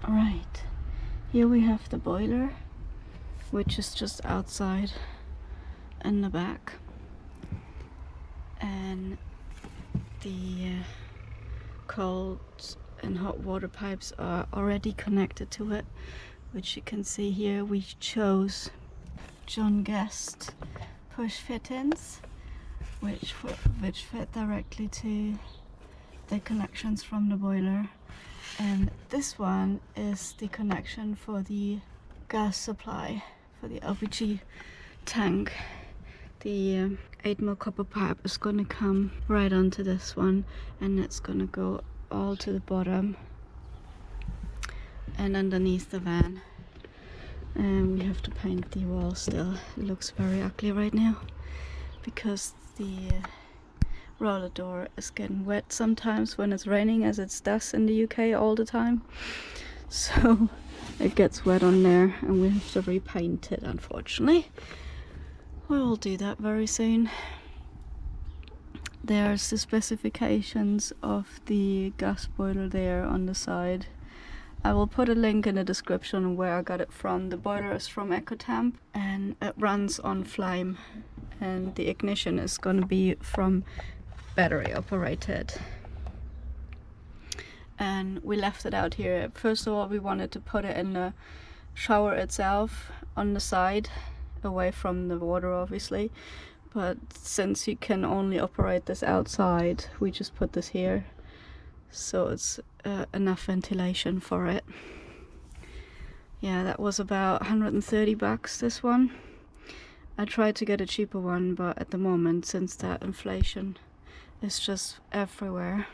Right, here we have the boiler, which is just outside in the back, and the cold and hot water pipes are already connected to it, which you can see here. We chose John Guest push fittings, which fit directly to the connections from the boiler, and this one is the connection for the gas supply for the LPG tank. The 8mm copper pipe is going to come right onto this one, and it's going to go all to the bottom and underneath the van. And we have to paint the wall still. It looks very ugly right now because the roller door is getting wet sometimes when it's raining, as it does in the UK all the time. So it gets wet on there and we have to repaint it, unfortunately. We will do that very soon. There's the specifications of the gas boiler there on the side. I will put a link in the description where I got it from. The boiler is from EcoTamp and it runs on flame, and the ignition is going to be from battery operated. And we left it out here. First of all, we wanted to put it in the shower itself on the side, away from the water obviously, but since you can only operate this outside, we just put this here, so it's enough ventilation for it. Yeah, that was about 130 bucks, this one. I tried to get a cheaper one, but at the moment, since that inflation is just everywhere,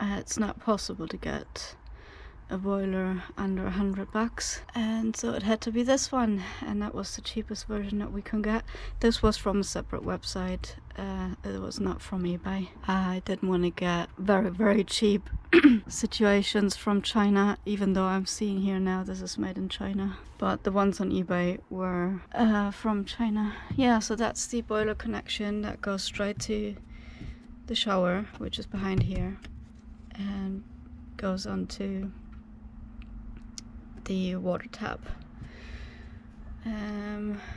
it's not possible to get a boiler under 100 bucks, and so it had to be this one, and that was the cheapest version that we can get. This was from a separate website, it was not from eBay. I didn't want to get very cheap situations from China, even though I'm seeing here now this is made in China, but the ones on eBay were from China. Yeah, so that's the boiler connection that goes straight to the shower, which is behind here, and goes onto the water tap.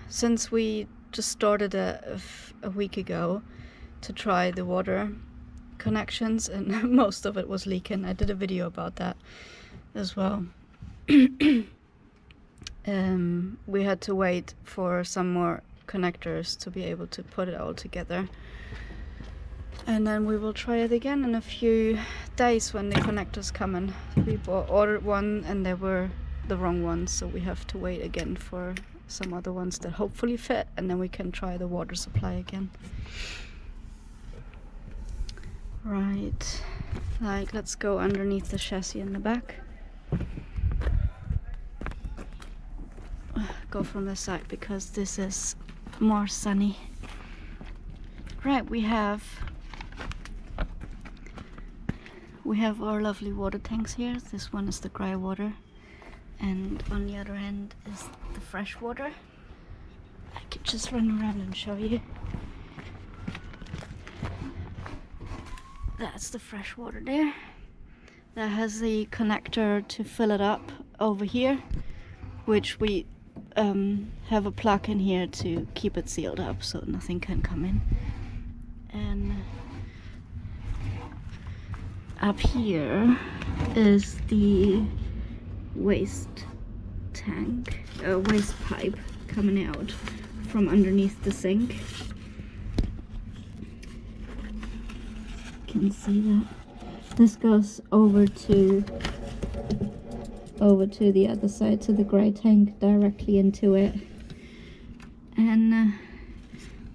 Since we just started a week ago to try the water connections, and most of it was leaking. I did a video about that as well. We had to wait for some more connectors to be able to put it all together, and then we will try it again in a few days when the connectors come in. We ordered one and they were the wrong ones, so we have to wait again for some other ones that hopefully fit, and then we can try the water supply again. Right, like, let's go underneath the chassis in the back. Go from this side because this is more sunny. Right, we have our lovely water tanks here. This one is the grey water, and on the other end is the fresh water. I could just run around and show you. That's the fresh water there. That has the connector to fill it up over here, which we have a plug in here to keep it sealed up so nothing can come in. And up here is the waste tank, waste pipe coming out from underneath the sink. You can see that. This goes over to the other side, to the grey tank, directly into it. And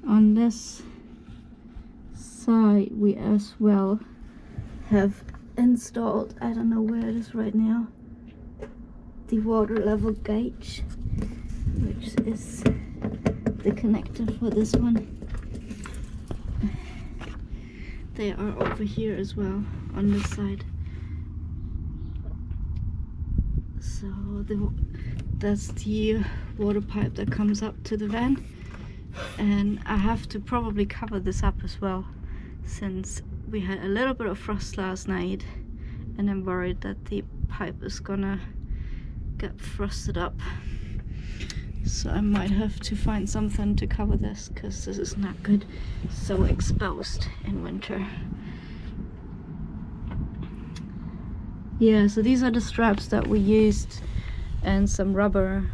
on this side we as well have installed, I don't know where it is right now, the water level gauge, which is the connector for this one. They are over here as well on this side. So that's the water pipe that comes up to the van, and I have to probably cover this up as well, since we had a little bit of frost last night and I'm worried that the pipe is gonna get thrusted up. So I might have to find something to cover this, because this is not good. So exposed in winter. Yeah, so these are the straps that we used, and some rubber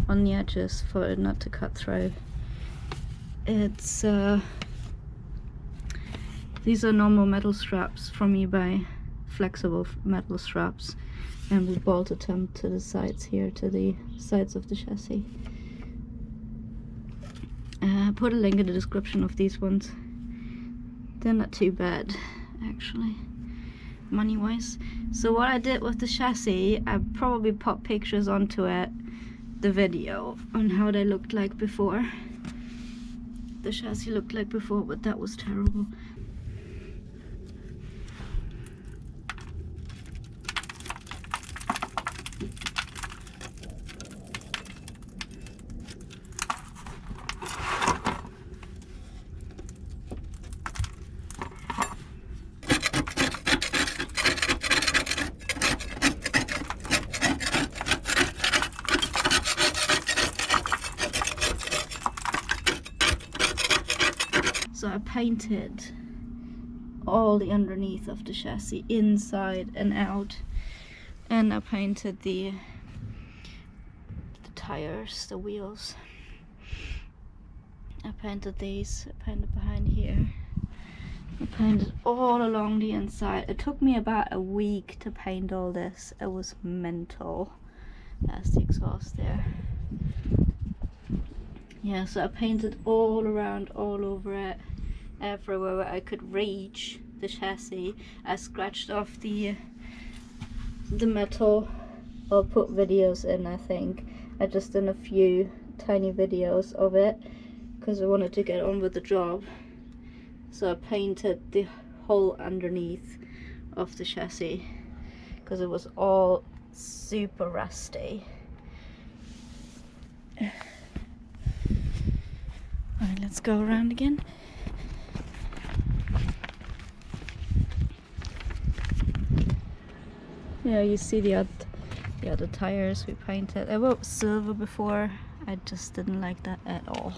on the edges for it not to cut through. It's these are normal metal straps from eBay, flexible metal straps, and we bolted them to the sides here, to the sides of the chassis. Put a link in the description of these ones. They're not too bad, actually, money wise. So what I did with the chassis, I probably put pictures onto it, the video on how they looked like before. The chassis looked like before, but that was terrible. So I painted all the underneath of the chassis, inside and out, and I painted the tires, the wheels. I painted these, I painted behind here, I painted all along the inside. It took me about a week to paint all this. It was mental. That's the exhaust there. Yeah, so I painted all around, all over it, everywhere where I could reach the chassis. I scratched off the metal. I'll put videos in, I think. I just did a few tiny videos of it because I wanted to get on with the job. So I painted the whole underneath of the chassis because it was all super rusty. Alright, let's go around again. Yeah, you see the other tires we painted. They were silver before. I just didn't like that at all.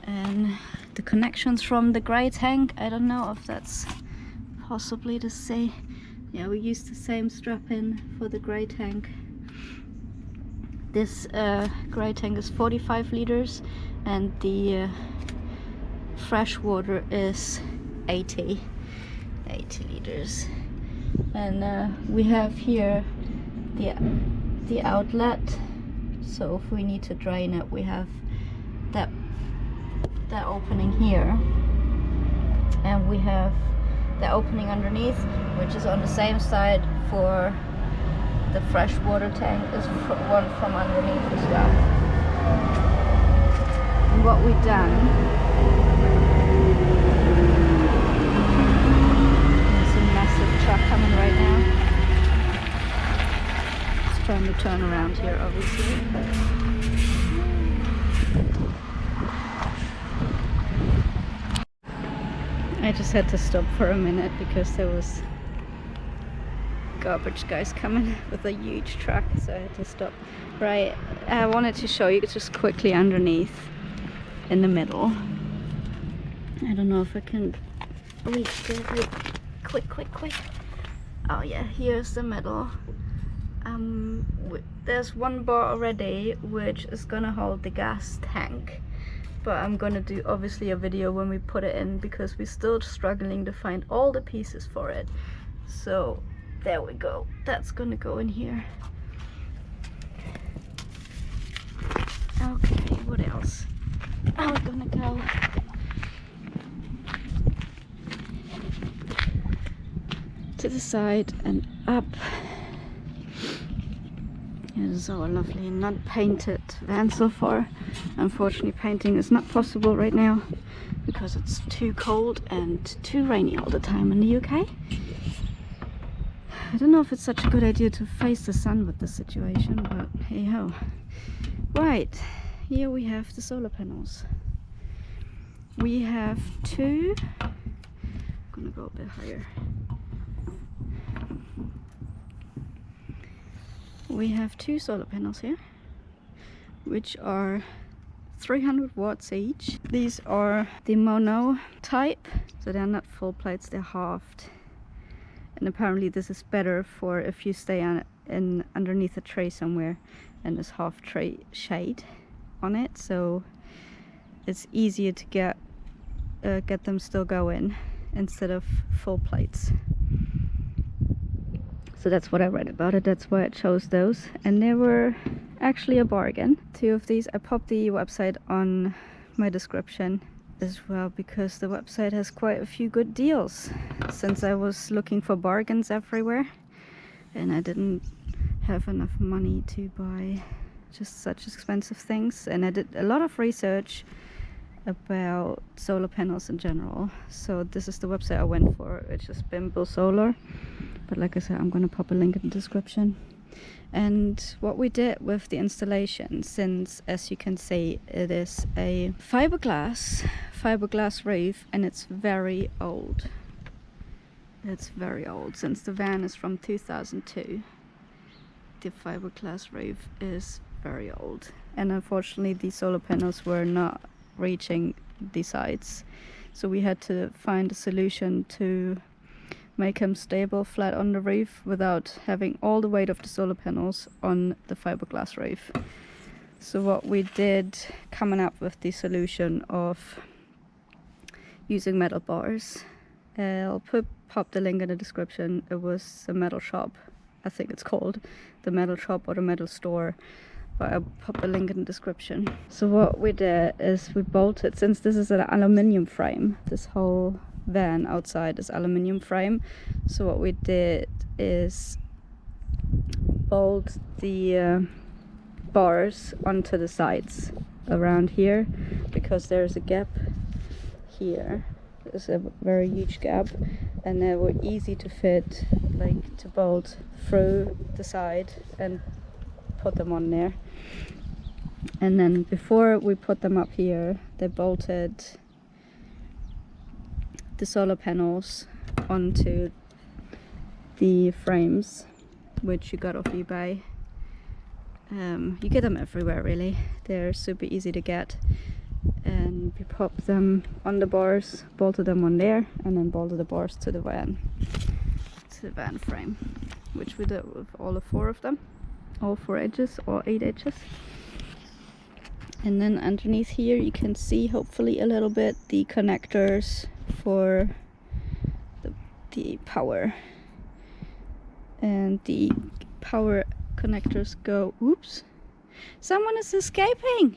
And the connections from the grey tank, I don't know if that's possibly to see. Yeah, we used the same strap-in for the grey tank. This grey tank is 45 liters and the fresh water is 80 liters. And we have here the outlet, so if we need to drain it, we have that opening here, and we have the opening underneath, which is on the same side for the freshwater tank, is one from underneath as well. And what we've done, there's a massive truck coming right now. It's trying to turn around here, obviously. I just had to stop for a minute because there was garbage guys coming with a huge truck, so I had to stop. Right, I wanted to show you just quickly underneath in the middle. I don't know if I can reach there. Quick. Oh yeah, here's the middle. There's one bar already which is gonna hold the gas tank, but I'm gonna do obviously a video when we put it in because we're still struggling to find all the pieces for it. So there we go, that's gonna go in here. Okay, what else? Now we're gonna go to the side and up. It is so lovely, not painted van so far. Unfortunately, painting is not possible right now because it's too cold and too rainy all the time in the UK. I don't know if it's such a good idea to face the sun with this situation, but hey ho. Right, here we have the solar panels. We have two gonna go a bit higher. We have 2 solar panels here, which are 300 watts each. These are the mono type, so they're not full plates, they're halved. And apparently this is better for if you stay underneath a tree somewhere and there's half tree shade on it, so it's easier to get them still going instead of full plates. So that's what I read about it, that's why I chose those, and they were actually a bargain. 2 of these, I popped the website on my description as well, because the website has quite a few good deals, since I was looking for bargains everywhere and I didn't have enough money to buy just such expensive things. And I did a lot of research about solar panels in general, so this is the website I went for. It's just Bimble Solar, but like I said, I'm gonna pop a link in the description. And what we did with the installation, since as you can see it is a fiberglass roof, and it's very old. It's very old, since the van is from 2002. The fiberglass roof is very old, and unfortunately the solar panels were not reaching the sides, so we had to find a solution to make them stable flat on the roof without having all the weight of the solar panels on the fiberglass roof. So what we did, coming up with the solution of using metal bars, I'll pop the link in the description. It was a metal shop, I think it's called the metal shop or the metal store, but I'll pop a link in the description. So what we did is we bolted, since this is an aluminium frame, this whole van outside is aluminium frame, so what we did is bolt the bars onto the sides around here, because there's a gap here. There's a very huge gap, and they were easy to fit, like to bolt through the side and put them on there. And then before we put them up here, they bolted the solar panels onto the frames, which you got off eBay. You get them everywhere really, they're super easy to get. And we popped them on the bars, bolted them on there, and then bolted the bars to the van frame, which we did with all 4 of them, all 4 edges or 8 edges. And then underneath here you can see hopefully a little bit the connectors for the power, and the power connectors go, oops, someone is escaping.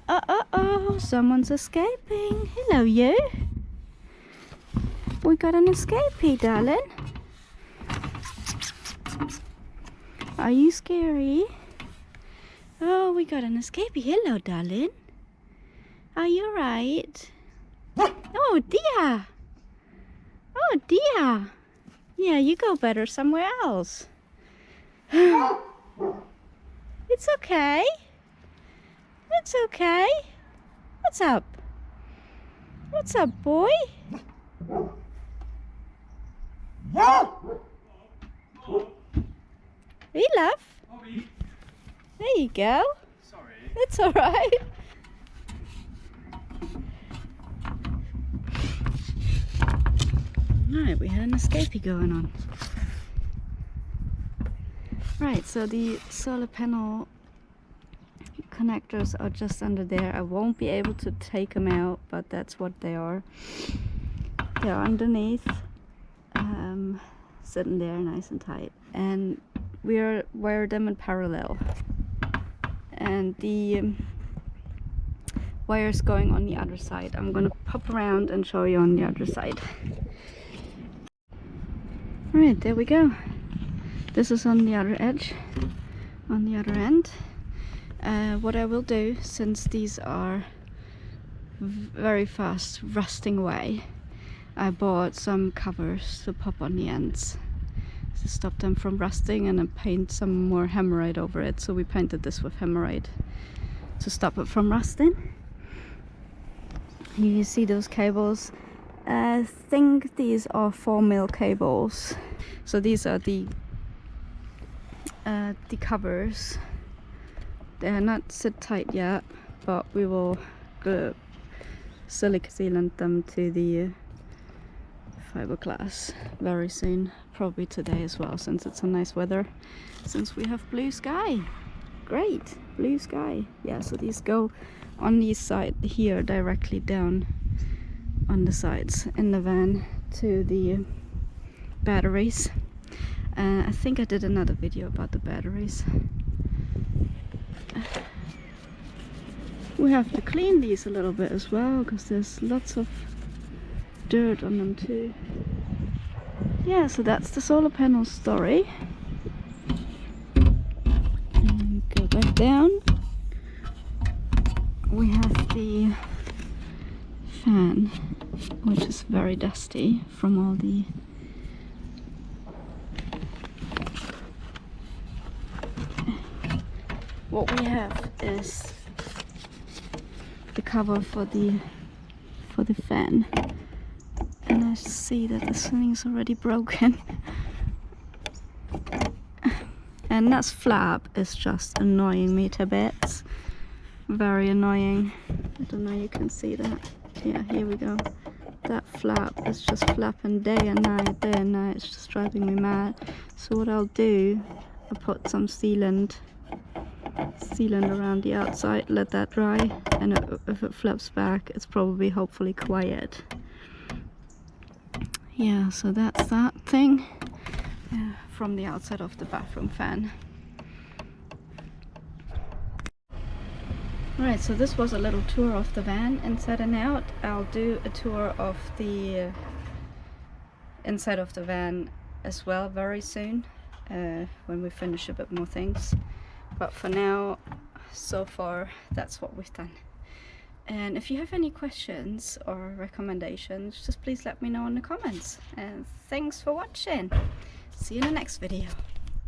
Oh, someone's escaping. Hello you, we got an escapee, darling. Are you scary? Oh, we got an escapee. Hello darling, are you right? Oh dear, oh dear. Yeah, you go better somewhere else. It's okay, it's okay. What's up? What's up, boy? Hey, love. There you go. Sorry. It's alright. Right, we had an escapee going on. Right, so the solar panel connectors are just under there. I won't be able to take them out, but that's what they are. They're underneath, sitting there nice and tight, and we're wired them in parallel, and the wires going on the other side. I'm gonna pop around and show you on the other side. Alright, there we go. This is on the other edge, on the other end. What I will do, since these are very fast rusting away, I bought some covers to pop on the ends to stop them from rusting, and then paint some more Hammerite over it. So we painted this with Hammerite to stop it from rusting. You see those cables I think these are 4mm cables. So these are the covers. They are not sit tight yet, but we will silica sealant them to the fiberglass very soon, probably today as well, since it's a nice weather, since we have blue sky. Great blue sky. Yeah, so these go on the side here, directly down on the sides in the van to the batteries. I think I did another video about the batteries. We have to clean these a little bit as well, because there's lots of dirt on them too. Yeah, so that's the solar panel story. And go back down. We have the fan, which is very dusty from all the what we have is the cover for the fan, and I see that this thing is already broken. And that flap is just annoying me to bits. Very annoying. I don't know, you can see that. Yeah, here we go. That flap is just flapping day and night, day and night. It's just driving me mad. So what I'll do, I'll put some sealant around the outside, let that dry, and if it flaps back, it's probably hopefully quiet. Yeah, so that's that thing from the outside of the bathroom fan. Alright, so this was a little tour of the van inside and out. I'll do a tour of the inside of the van as well very soon, when we finish a bit more things. But for now, so far, that's what we've done. And if you have any questions or recommendations, just please let me know in the comments. And thanks for watching. See you in the next video.